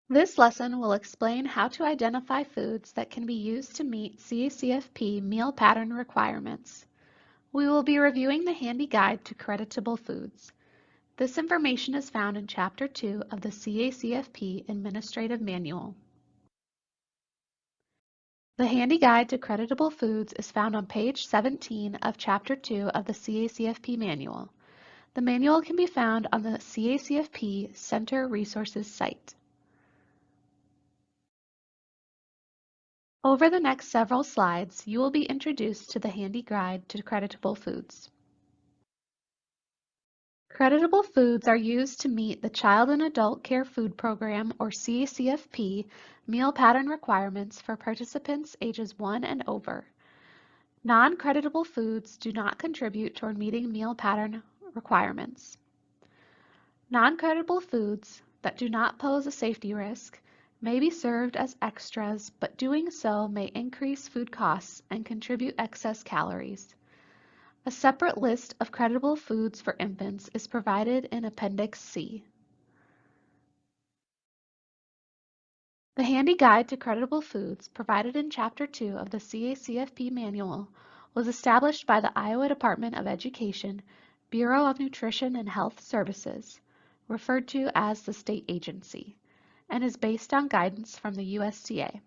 This lesson will explain how to identify foods that can be used to meet CACFP meal pattern requirements. We will be reviewing the handy guide to creditable foods. This information is found in Chapter 2 of the CACFP Administrative Manual. The handy guide to creditable foods is found on page 17 of Chapter 2 of the CACFP Manual. The manual can be found on the CACFP Center Resources site. Over the next several slides, you will be introduced to the handy guide to creditable foods. Creditable foods are used to meet the Child and Adult Care Food Program, or CACFP, meal pattern requirements for participants ages 1 and over. Non-creditable foods do not contribute toward meeting meal pattern requirements. Non-creditable foods that do not pose a safety risk may be served as extras, but doing so may increase food costs and contribute excess calories. A separate list of creditable foods for infants is provided in Appendix C. The handy guide to creditable foods provided in Chapter 2 of the CACFP Manual was established by the Iowa Department of Education, Bureau of Nutrition and Health Services, referred to as the state agency, and is based on guidance from the USDA.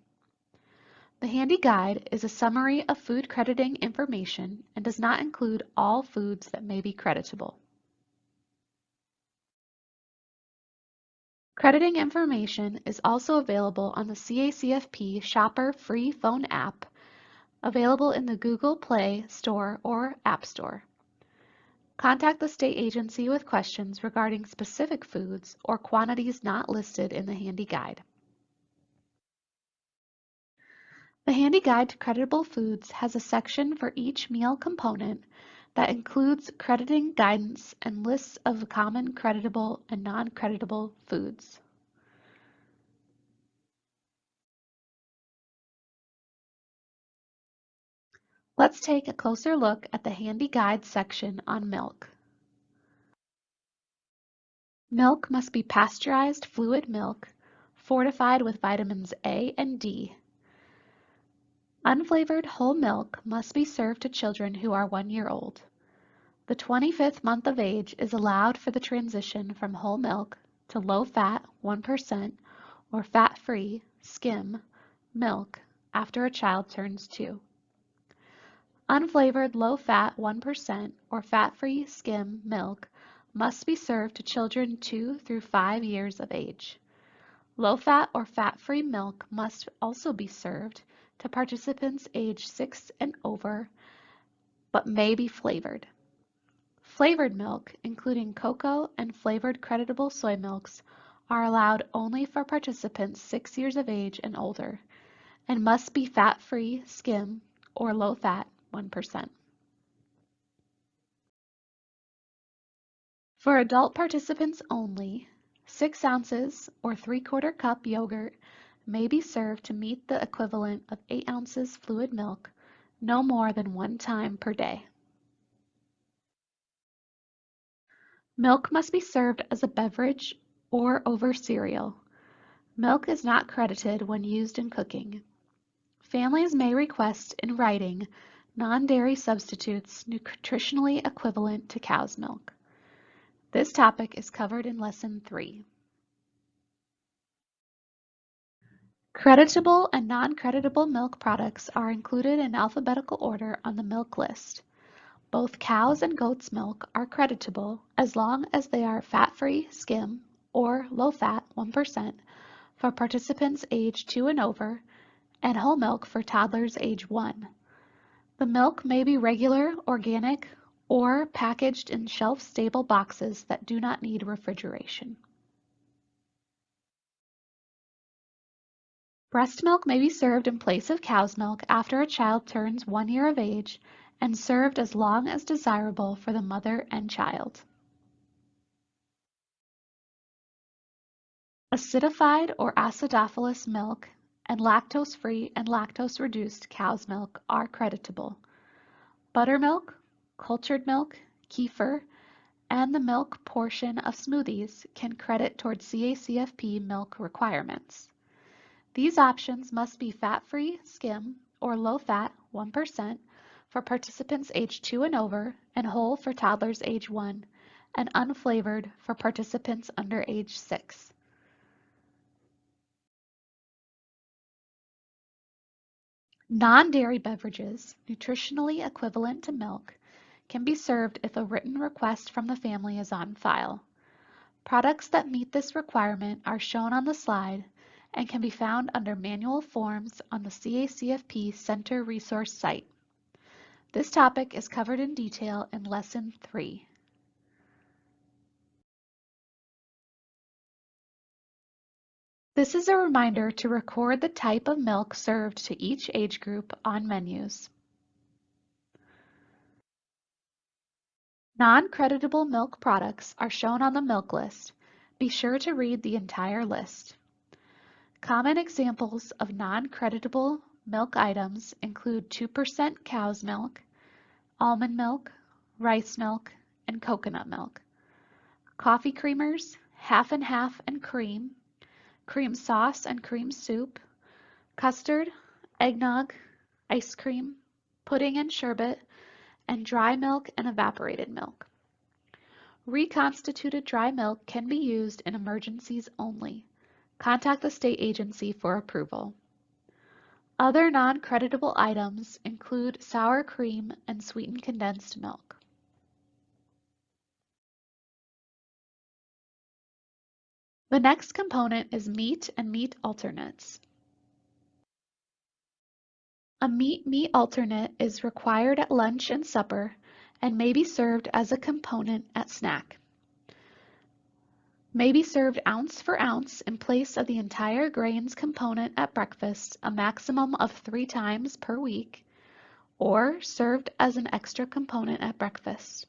The handy guide is a summary of food crediting information and does not include all foods that may be creditable. Crediting information is also available on the CACFP Shopper free phone app, available in the Google Play Store or App Store. Contact the state agency with questions regarding specific foods or quantities not listed in the handy guide. The handy guide to creditable foods has a section for each meal component that includes crediting guidance and lists of common creditable and non-creditable foods. Let's take a closer look at the handy guide section on milk. Milk must be pasteurized fluid milk, fortified with vitamins A and D. Unflavored whole milk must be served to children who are 1 year old. The 25th month of age is allowed for the transition from whole milk to low-fat 1% or fat-free skim milk after a child turns 2. Unflavored low-fat 1% or fat-free skim milk must be served to children 2 through 5 years of age. Low-fat or fat-free milk must also be served to participants age 6 and over, but may be flavored. Flavored milk, including cocoa and flavored creditable soy milks, are allowed only for participants 6 years of age and older, and must be fat-free skim or low-fat 1%. For adult participants only, 6 ounces or 3/4 cup yogurt may be served to meet the equivalent of 8 ounces fluid milk, no more than 1 time per day. Milk must be served as a beverage or over cereal. Milk is not credited when used in cooking. Families may request in writing non-dairy substitutes nutritionally equivalent to cow's milk. This topic is covered in Lesson 3. Creditable and non-creditable milk products are included in alphabetical order on the milk list. Both cow's and goat's milk are creditable as long as they are fat-free skim or low-fat 1% for participants age 2 and over, and whole milk for toddlers age 1. The milk may be regular, organic, or packaged in shelf-stable boxes that do not need refrigeration. Breast milk may be served in place of cow's milk after a child turns 1 year of age and served as long as desirable for the mother and child. Acidified or acidophilus milk and lactose-free and lactose-reduced cow's milk are creditable. Buttermilk, cultured milk, kefir, and the milk portion of smoothies can credit towards CACFP milk requirements. These options must be fat-free, skim, or low-fat 1% for participants age 2 and over, and whole for toddlers age 1, and unflavored for participants under age 6. Non-dairy beverages, nutritionally equivalent to milk, can be served if a written request from the family is on file. Products that meet this requirement are shown on the slide and can be found under Manual Forms on the CACFP Center Resource site. This topic is covered in detail in Lesson 3. This is a reminder to record the type of milk served to each age group on menus. Non-creditable milk products are shown on the milk list. Be sure to read the entire list. Common examples of non-creditable milk items include 2% cow's milk, almond milk, rice milk, and coconut milk. Coffee creamers, half and cream sauce and cream soup, custard, eggnog, ice cream, pudding and sherbet, and dry milk and evaporated milk. Reconstituted dry milk can be used in emergencies only. Contact the state agency for approval. Other non-creditable items include sour cream and sweetened condensed milk. The next component is meat and meat alternates. A meat alternate is required at lunch and supper and may be served as a component at snack. May be served ounce for ounce in place of the entire grains component at breakfast a maximum of 3 times per week, or served as an extra component at breakfast.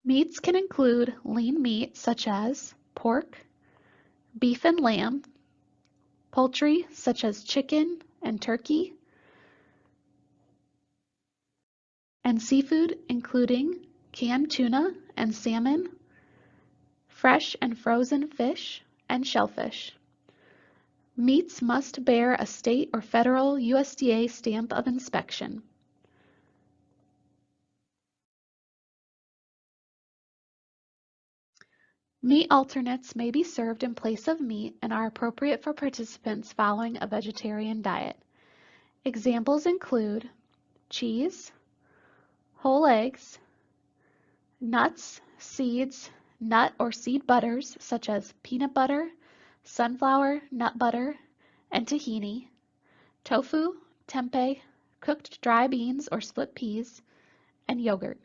Meats can include lean meat such as pork, beef and lamb, poultry such as chicken and turkey, and seafood including canned tuna and salmon, fresh and frozen fish, and shellfish. Meats must bear a state or federal USDA stamp of inspection. Meat alternates may be served in place of meat and are appropriate for participants following a vegetarian diet. Examples include cheese, whole eggs, nuts, seeds, nut or seed butters such as peanut butter, sunflower, nut butter, and tahini, tofu, tempeh, cooked dry beans or split peas, and yogurt.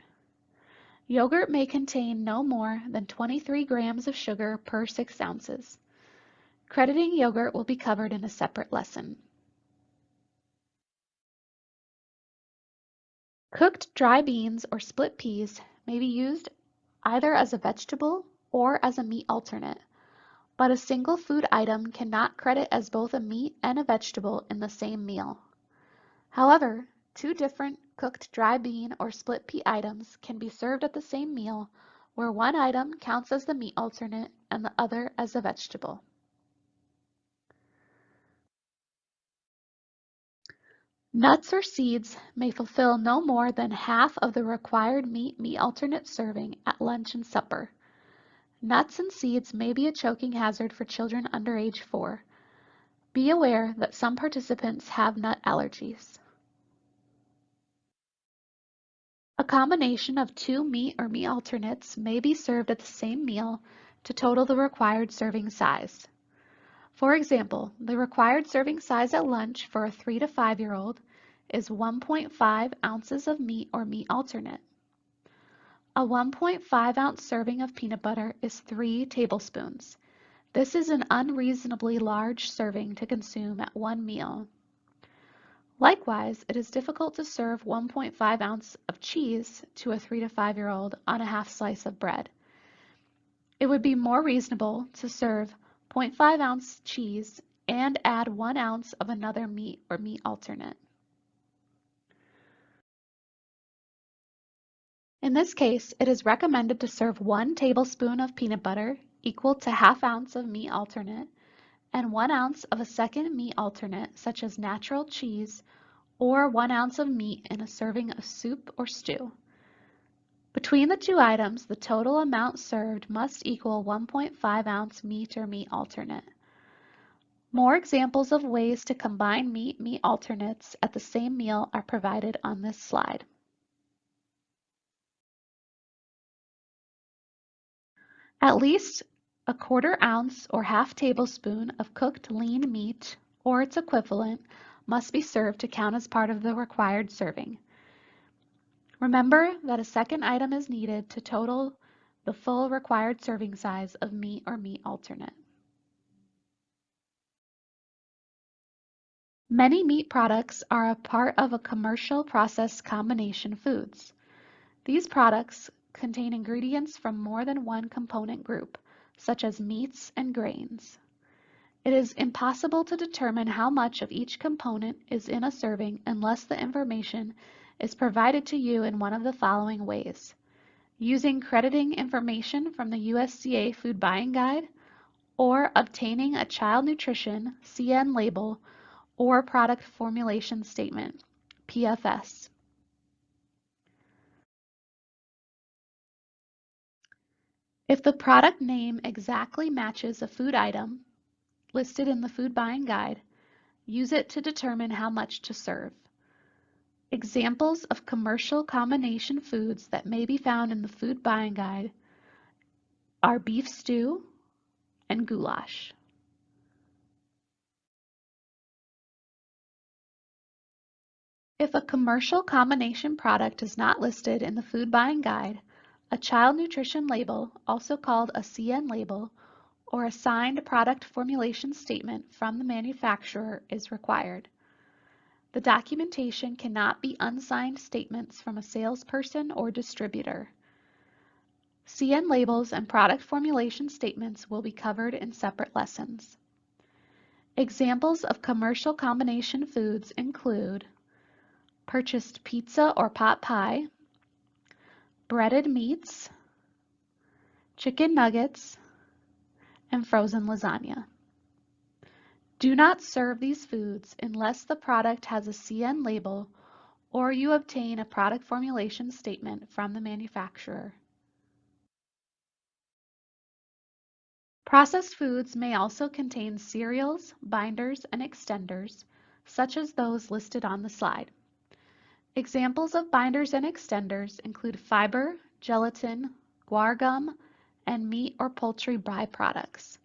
Yogurt may contain no more than 23 grams of sugar per 6 ounces. Crediting yogurt will be covered in a separate lesson. Cooked dry beans or split peas may be used either as a vegetable or as a meat alternate, but a single food item cannot credit as both a meat and a vegetable in the same meal. However, 2 different cooked dry bean or split pea items can be served at the same meal, where one item counts as the meat alternate and the other as a vegetable. Nuts or seeds may fulfill no more than half of the required meat alternate serving at lunch and supper. Nuts and seeds may be a choking hazard for children under age 4. Be aware that some participants have nut allergies. A combination of 2 meat or meat alternates may be served at the same meal to total the required serving size. For example, the required serving size at lunch for a 3 to 5-year-old is 1.5 ounces of meat or meat alternate. A 1.5 ounce serving of peanut butter is 3 tablespoons. This is an unreasonably large serving to consume at one meal. Likewise, it is difficult to serve 1.5 ounce of cheese to a 3 to 5-year-old on a half slice of bread. It would be more reasonable to serve 0.5 ounce cheese and add 1 ounce of another meat or meat alternate. In this case, it is recommended to serve 1 tablespoon of peanut butter equal to ½ ounce of meat alternate and 1 ounce of a second meat alternate such as natural cheese or 1 ounce of meat in a serving of soup or stew. Between the two items, the total amount served must equal 1.5 ounce meat or meat alternate. More examples of ways to combine meat alternates at the same meal are provided on this slide. At least a 1/4 ounce or ½ tablespoon of cooked lean meat or its equivalent must be served to count as part of the required serving. Remember that a second item is needed to total the full required serving size of meat or meat alternate. Many meat products are a part of a commercial processed combination foods. These products contain ingredients from more than one component group, such as meats and grains. It is impossible to determine how much of each component is in a serving unless the information is provided to you in one of the following ways: using crediting information from the USDA Food Buying Guide, or obtaining a child nutrition CN label or product formulation statement, PFS. If the product name exactly matches a food item listed in the Food Buying Guide, use it to determine how much to serve. Examples of commercial combination foods that may be found in the Food Buying Guide are beef stew and goulash. If a commercial combination product is not listed in the Food Buying Guide, a child nutrition label, also called a CN label, or a signed product formulation statement from the manufacturer is required. The documentation cannot be unsigned statements from a salesperson or distributor. CN labels and product formulation statements will be covered in separate lessons. Examples of commercial combination foods include purchased pizza or pot pie, breaded meats, chicken nuggets, and frozen lasagna. Do not serve these foods unless the product has a CN label or you obtain a product formulation statement from the manufacturer. Processed foods may also contain cereals, binders, and extenders, such as those listed on the slide. Examples of binders and extenders include fiber, gelatin, guar gum, and meat or poultry byproducts.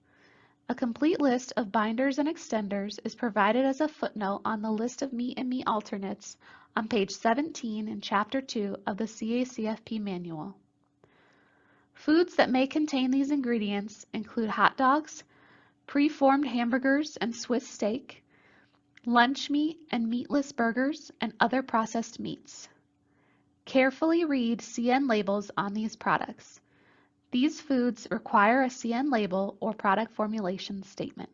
A complete list of binders and extenders is provided as a footnote on the list of meat and meat alternates on page 17 in Chapter 2 of the CACFP manual. Foods that may contain these ingredients include hot dogs, pre-formed hamburgers and Swiss steak, lunch meat and meatless burgers, and other processed meats. Carefully read CN labels on these products. These foods require a CN label or product formulation statement.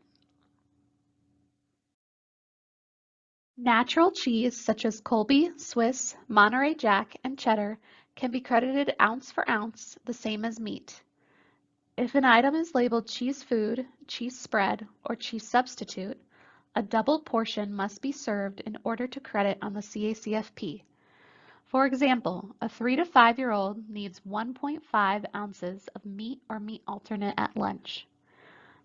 Natural cheese such as Colby, Swiss, Monterey Jack, and cheddar can be credited ounce for ounce, the same as meat. If an item is labeled cheese food, cheese spread, or cheese substitute, a double portion must be served in order to credit on the CACFP. For example, a 3 to 5-year-old needs 1.5 ounces of meat or meat alternate at lunch.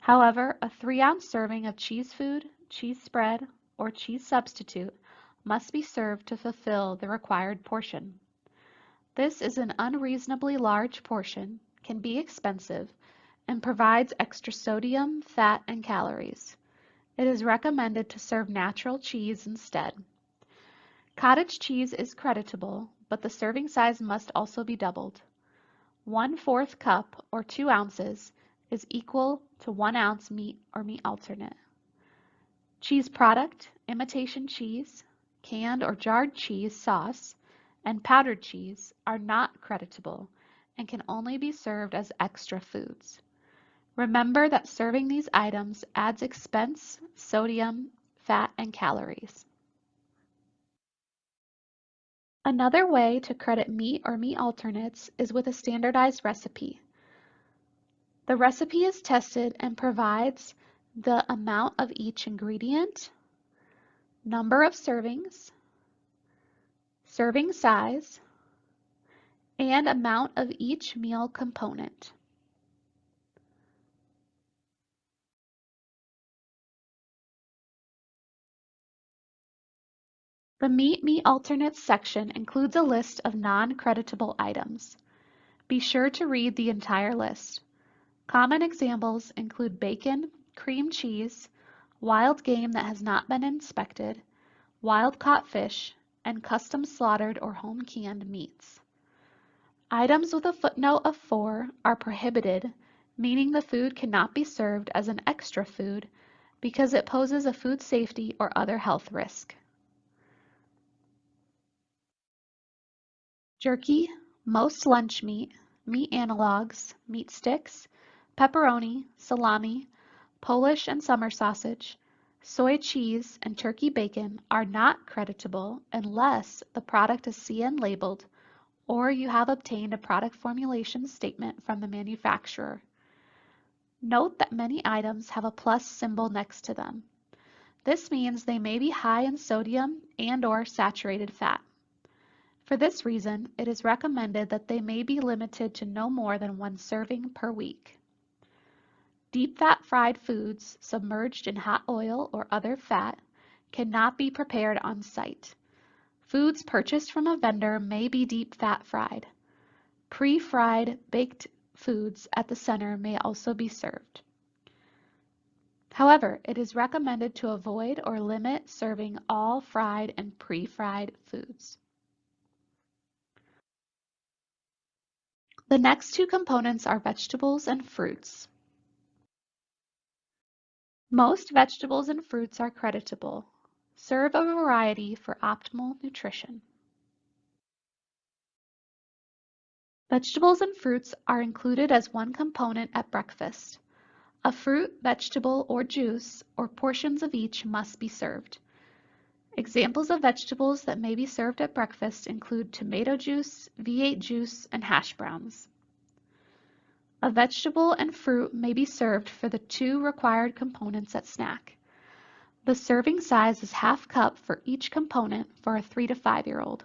However, a 3-ounce serving of cheese food, cheese spread, or cheese substitute must be served to fulfill the required portion. This is an unreasonably large portion, can be expensive, and provides extra sodium, fat, and calories. It is recommended to serve natural cheese instead. Cottage cheese is creditable, but the serving size must also be doubled. 1/4 cup, or 2 ounces, is equal to 1 ounce meat or meat alternate. Cheese product, imitation cheese, canned or jarred cheese sauce, and powdered cheese are not creditable and can only be served as extra foods. Remember that serving these items adds expense, sodium, fat, and calories. Another way to credit meat or meat alternates is with a standardized recipe. The recipe is tested and provides the amount of each ingredient, number of servings, serving size, and amount of each meal component. The meat alternates section includes a list of non-creditable items. Be sure to read the entire list. Common examples include bacon, cream cheese, wild game that has not been inspected, wild-caught fish, and custom slaughtered or home-canned meats. Items with a footnote of 4 are prohibited, meaning the food cannot be served as an extra food because it poses a food safety or other health risk. Jerky, most lunch meat, meat analogs, meat sticks, pepperoni, salami, Polish and summer sausage, soy cheese, and turkey bacon are not creditable unless the product is CN labeled or you have obtained a product formulation statement from the manufacturer. Note that many items have a plus symbol next to them. This means they may be high in sodium and/or saturated fat. For this reason, it is recommended that they may be limited to no more than 1 serving per week. Deep fat fried foods submerged in hot oil or other fat cannot be prepared on site. Foods purchased from a vendor may be deep fat fried. Pre-fried baked foods at the center may also be served. However, it is recommended to avoid or limit serving all fried and pre-fried foods. The next two components are vegetables and fruits. Most vegetables and fruits are creditable. Serve a variety for optimal nutrition. Vegetables and fruits are included as one component at breakfast. A fruit, vegetable, or juice, or portions of each must be served. Examples of vegetables that may be served at breakfast include tomato juice, V8 juice, and hash browns. A vegetable and fruit may be served for the 2 required components at snack. The serving size is ½ cup for each component for a 3 to 5-year-old.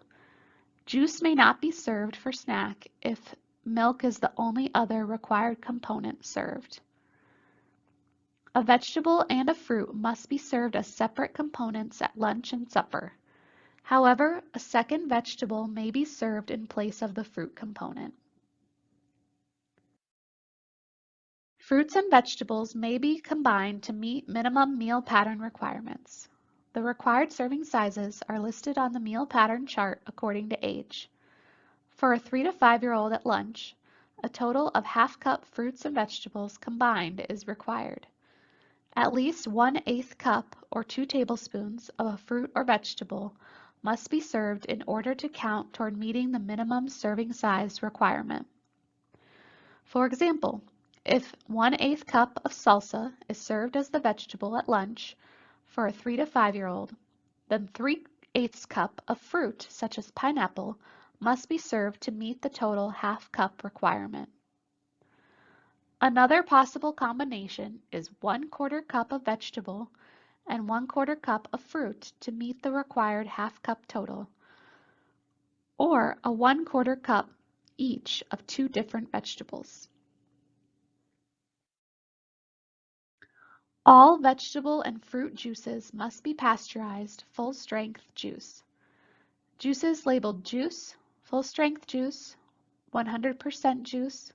Juice may not be served for snack if milk is the only other required component served. A vegetable and a fruit must be served as separate components at lunch and supper. However, a second vegetable may be served in place of the fruit component. Fruits and vegetables may be combined to meet minimum meal pattern requirements. The required serving sizes are listed on the meal pattern chart according to age. For a 3 to 5-year-old at lunch, a total of ½ cup fruits and vegetables combined is required. At least 1/8 cup or 2 tablespoons of a fruit or vegetable must be served in order to count toward meeting the minimum serving size requirement. For example, if 1/8 cup of salsa is served as the vegetable at lunch for a 3 to 5-year-old, then 3/8 cup of fruit, such as pineapple, must be served to meet the total ½ cup requirement. Another possible combination is 1/4 cup of vegetable and 1/4 cup of fruit to meet the required ½ cup total, or a 1/4 cup each of 2 different vegetables. All vegetable and fruit juices must be pasteurized full-strength juice. Juices labeled juice, full-strength juice, 100% juice,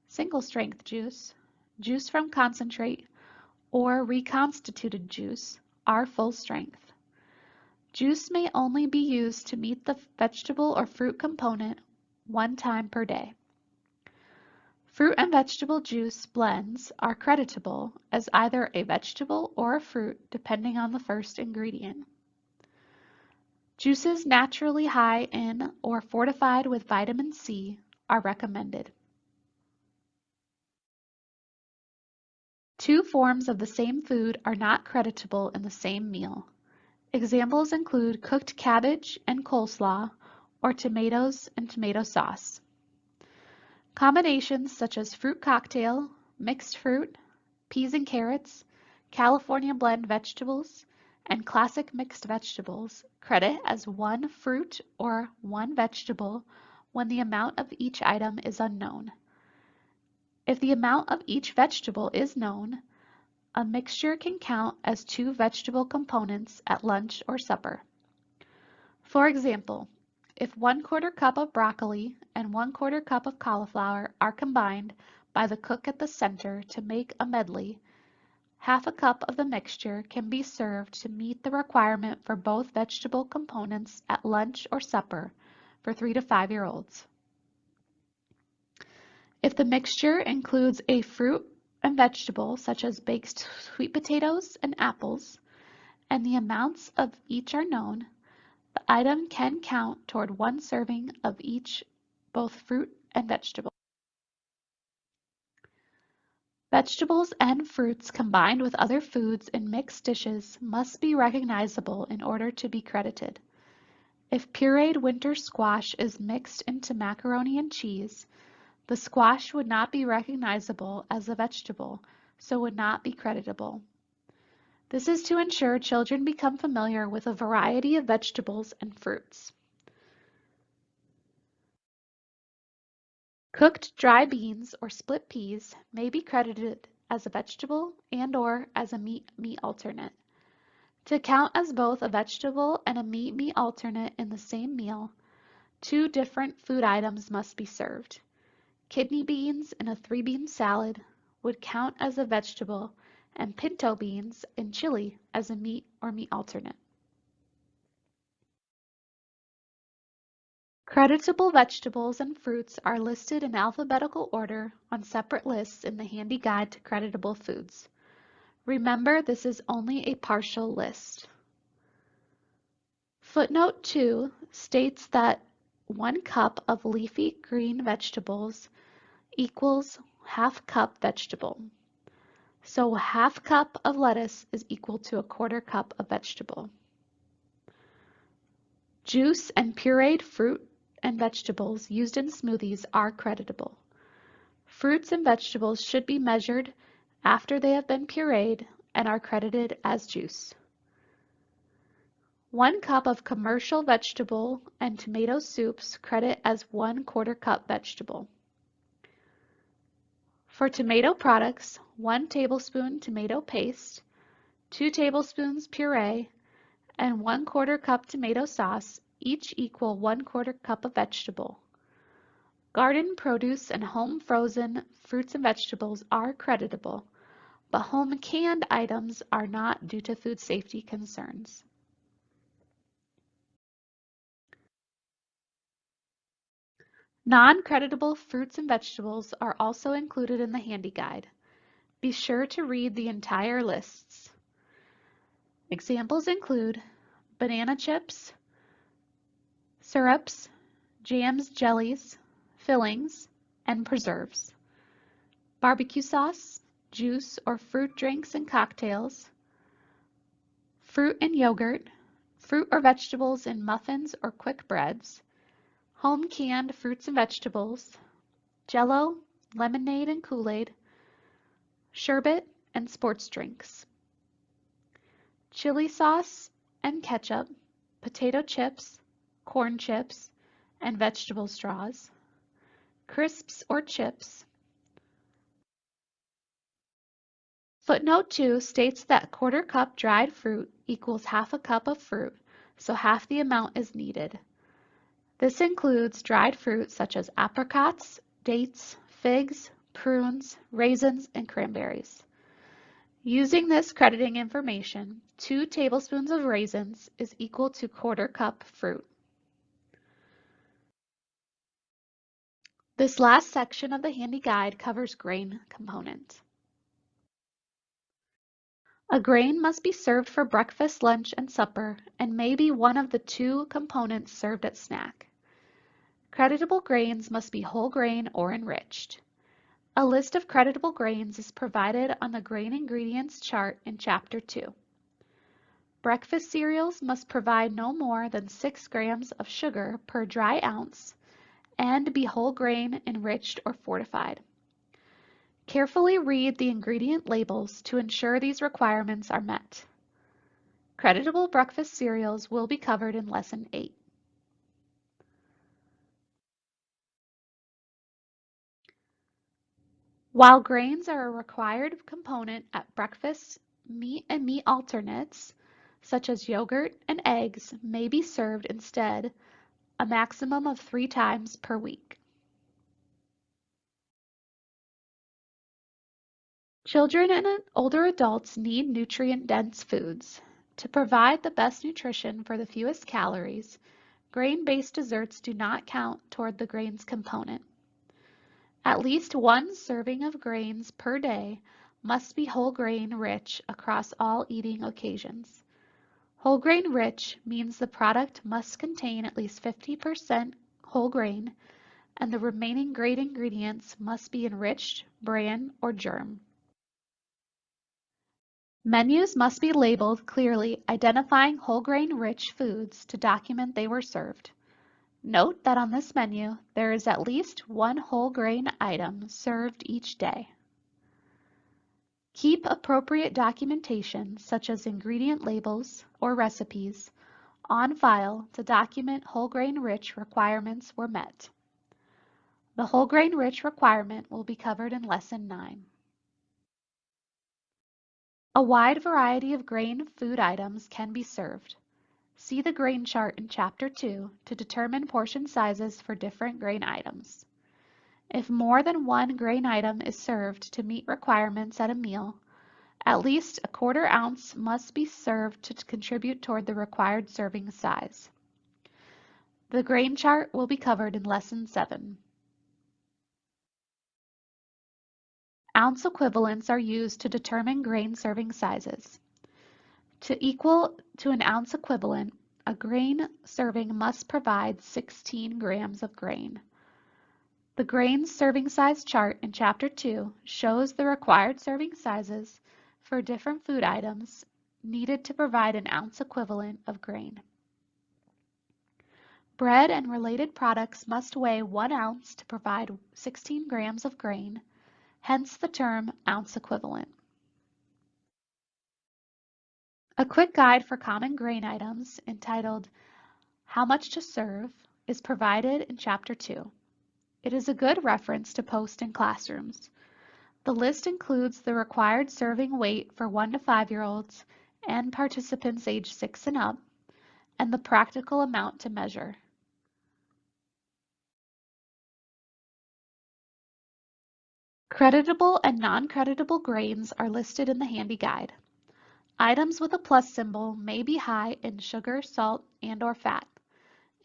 single-strength juice, juice from concentrate, or reconstituted juice are full strength. Juice may only be used to meet the vegetable or fruit component 1 time per day. Fruit and vegetable juice blends are creditable as either a vegetable or a fruit depending on the first ingredient. Juices naturally high in or fortified with vitamin C are recommended. 2 forms of the same food are not creditable in the same meal. Examples include cooked cabbage and coleslaw, or tomatoes and tomato sauce. Combinations such as fruit cocktail, mixed fruit, peas and carrots, California blend vegetables, and classic mixed vegetables credit as one fruit or one vegetable when the amount of each item is unknown. If the amount of each vegetable is known, a mixture can count as 2 vegetable components at lunch or supper. For example, if 1/4 cup of broccoli and 1/4 cup of cauliflower are combined by the cook at the center to make a medley, half a cup of the mixture can be served to meet the requirement for both vegetable components at lunch or supper for 3 to 5-year-olds. If the mixture includes a fruit and vegetable such as baked sweet potatoes and apples, and the amounts of each are known, the item can count toward 1 serving of each, both fruit and vegetable. Vegetables and fruits combined with other foods in mixed dishes must be recognizable in order to be credited. If pureed winter squash is mixed into macaroni and cheese, the squash would not be recognizable as a vegetable, so would not be creditable. This is to ensure children become familiar with a variety of vegetables and fruits. Cooked dry beans or split peas may be credited as a vegetable and/or as a meat alternate. To count as both a vegetable and a meat alternate in the same meal, 2 different food items must be served. Kidney beans in a 3-bean salad would count as a vegetable, and pinto beans in chili as a meat or meat alternate. Creditable vegetables and fruits are listed in alphabetical order on separate lists in the handy guide to creditable foods. Remember, this is only a partial list. Footnote 2 states that 1 cup of leafy green vegetables equals half cup vegetable. So half cup of lettuce is equal to 1/4 cup of vegetable. Juice and pureed fruit and vegetables used in smoothies are creditable. Fruits and vegetables should be measured after they have been pureed and are credited as juice. 1 cup of commercial vegetable and tomato soups credit as 1/4 cup vegetable. For tomato products, 1 tablespoon tomato paste, 2 tablespoons puree, and 1/4 cup tomato sauce each equal 1/4 cup of vegetable. Garden produce and home frozen fruits and vegetables are creditable, but home canned items are not due to food safety concerns. Non-creditable fruits and vegetables are also included in the handy guide. Be sure to read the entire lists. Examples include banana chips, syrups, jams, jellies, fillings, and preserves, barbecue sauce, juice or fruit drinks and cocktails, fruit and yogurt, fruit or vegetables in muffins or quick breads, home canned fruits and vegetables, Jell-O, lemonade and Kool-Aid, sherbet, and sports drinks, chili sauce and ketchup, potato chips, corn chips, and vegetable straws, crisps or chips. Footnote 2 states that 1/4 cup dried fruit equals half a cup of fruit, so half the amount is needed. This includes dried fruit such as apricots, dates, figs, prunes, raisins, and cranberries. Using this crediting information, 2 tablespoons of raisins is equal to 1/4 cup fruit. This last section of the handy guide covers grain component. A grain must be served for breakfast, lunch, and supper, and may be one of the 2 components served at snack. Creditable grains must be whole grain or enriched. A list of creditable grains is provided on the grain ingredients chart in Chapter 2. Breakfast cereals must provide no more than 6 grams of sugar per dry ounce and be whole grain, enriched, or fortified. Carefully read the ingredient labels to ensure these requirements are met. Creditable breakfast cereals will be covered in Lesson 8. While grains are a required component at breakfast, meat and meat alternates, such as yogurt and eggs, may be served instead a maximum of 3 times per week. Children and older adults need nutrient-dense foods. To provide the best nutrition for the fewest calories, grain-based desserts do not count toward the grains component. At least 1 serving of grains per day must be whole grain rich across all eating occasions. Whole grain rich means the product must contain at least 50% whole grain, and the remaining grain ingredients must be enriched, bran, or germ. Menus must be labeled clearly, identifying whole grain rich foods to document they were served. Note that on this menu, there is at least 1 whole grain item served each day. Keep appropriate documentation, such as ingredient labels or recipes, on file to document whole grain rich requirements were met. The whole grain rich requirement will be covered in Lesson 9. A wide variety of grain food items can be served. See the grain chart in Chapter 2 to determine portion sizes for different grain items. If more than 1 grain item is served to meet requirements at a meal, at least a 1/4 ounce must be served to contribute toward the required serving size. The grain chart will be covered in Lesson 7. Ounce equivalents are used to determine grain serving sizes. To equal to an ounce equivalent, a grain serving must provide 16 grams of grain. The grain serving size chart in Chapter 2 shows the required serving sizes for different food items needed to provide an ounce equivalent of grain. Bread and related products must weigh 1 ounce to provide 16 grams of grain, hence the term ounce equivalent. A quick guide for common grain items entitled How Much to Serve is provided in Chapter 2. It is a good reference to post in classrooms. The list includes the required serving weight for 1 to 5-year-olds and participants age 6 and up, and the practical amount to measure. Creditable and non-creditable grains are listed in the handy guide. Items with a plus symbol may be high in sugar, salt, and/or fat.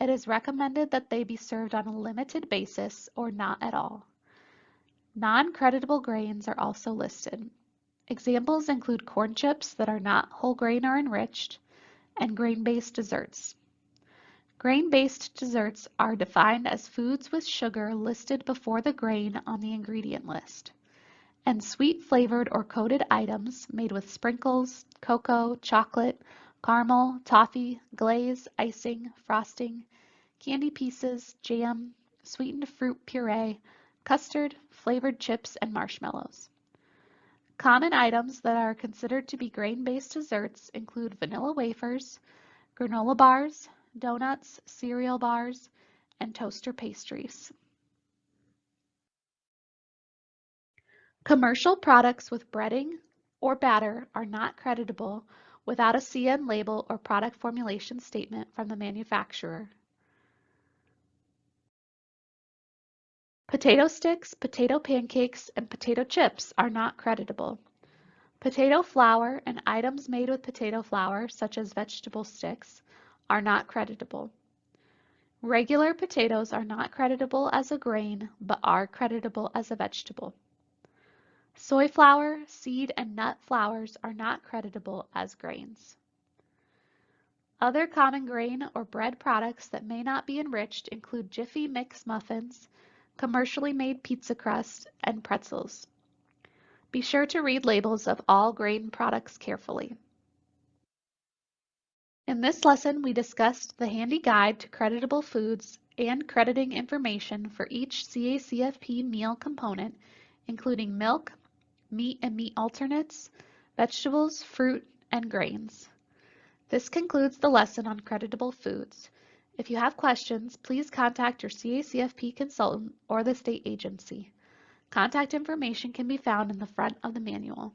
It is recommended that they be served on a limited basis or not at all. Non-creditable grains are also listed. Examples include corn chips that are not whole grain or enriched, and grain-based desserts. Grain-based desserts are defined as foods with sugar listed before the grain on the ingredient list, and sweet flavored or coated items made with sprinkles, cocoa, chocolate, caramel, toffee, glaze, icing, frosting, candy pieces, jam, sweetened fruit puree, custard, flavored chips, and marshmallows. Common items that are considered to be grain-based desserts include vanilla wafers, granola bars, donuts, cereal bars, and toaster pastries. Commercial products with breading or batter are not creditable without a CN label or product formulation statement from the manufacturer. Potato sticks, potato pancakes, and potato chips are not creditable. Potato flour and items made with potato flour, such as vegetable sticks, are not creditable. Regular potatoes are not creditable as a grain, but are creditable as a vegetable. Soy flour, seed, and nut flours are not creditable as grains. Other common grain or bread products that may not be enriched include Jiffy Mix muffins, commercially made pizza crust, and pretzels. Be sure to read labels of all grain products carefully. In this lesson, we discussed the handy guide to creditable foods and crediting information for each CACFP meal component, including milk, meat and meat alternates, vegetables, fruit, and grains. This concludes the lesson on creditable foods. If you have questions, please contact your CACFP consultant or the state agency. Contact information can be found in the front of the manual.